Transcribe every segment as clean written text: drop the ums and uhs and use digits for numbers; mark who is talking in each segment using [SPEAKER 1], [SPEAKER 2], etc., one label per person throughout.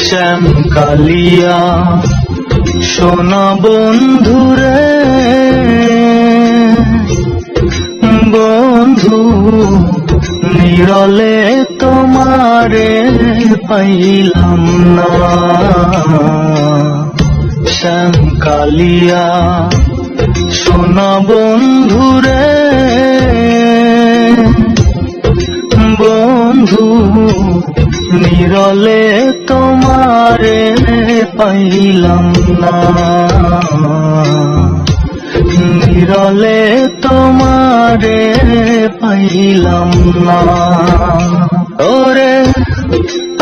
[SPEAKER 1] শ্যাম কালিয়া সোনা বন্ধুরে বন্ধু নিরলে তোমারে পাইলাম না শ্যাম কালিয়া সোনা বন্ধুরে বন্ধু নিরলে তোমারে পাইলাম না নিরলে তোমারে পাইলাম না ওরে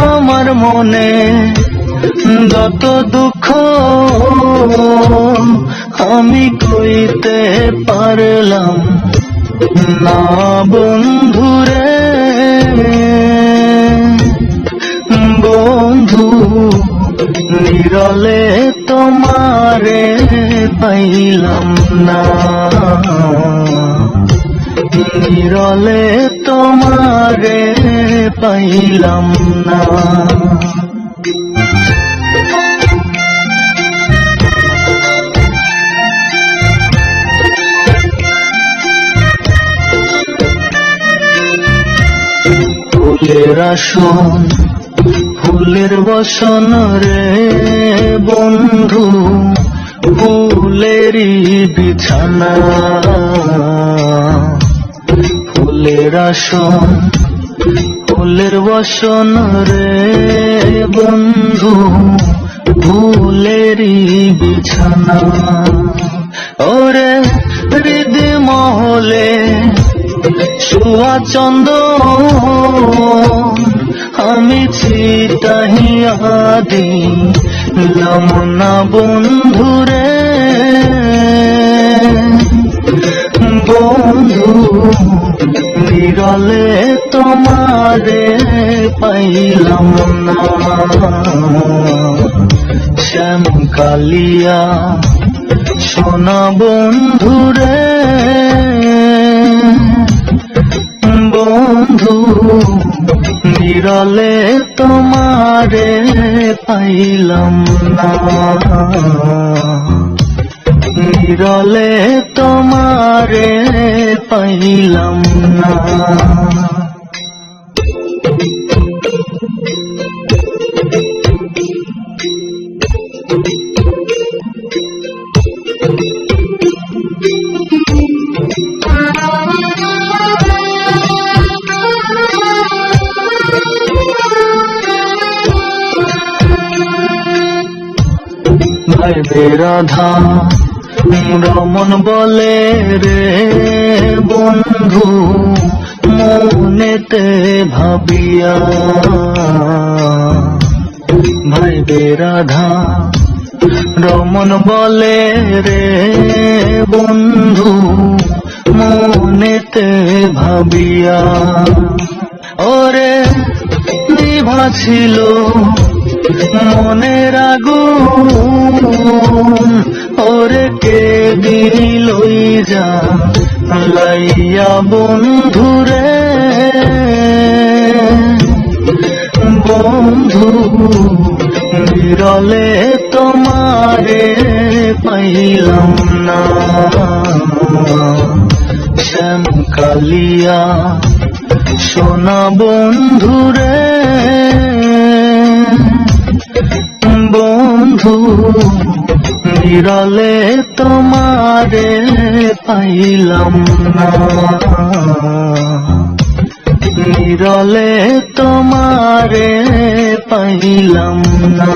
[SPEAKER 1] আমার মনে যত দুঃখ আমি কইতে পারলাম না বন্ধুরে বন্ধু নিরলে তোমারে পাইলাম না নিরলে তোমারে পাইলাম না ফুলের আসন ফুলের বসন রে বন্ধু ফুলেরই বিছানা ফুলের আসন ফুলের বসন রে বন্ধু ফুলেরই বিছানা ওরে হৃদয় মহলে শুয়া চন্দন আমি ছিটাইয়া দিলাম না বন্ধুরে বন্ধু নিরলে তোমারে পাইলাম না শ্যাম কালিয়া সোনা বন্ধুরে বন্ধু নিরলে তোমারে পাইলাম না নিরলে তোমারে পাইলাম না ভাই রাধা রমন বলে রে বন্ধু মনেতে ভাবিয়া ভাই রাধা রমন বলে রে বন্ধু মনেতে ভাবিয়া ওরে নিভা ছিল মনের আগুন ওরে কে দিলই যা লাইয়া বন্ধুরে বন্ধু নিরলে তোমারে পাইলাম না শ্যাম কালিয়া সোনা বন্ধুরে বন্ধু নিরলে তোমারে পাইলাম না নিরলে তোমারে পাইলাম না।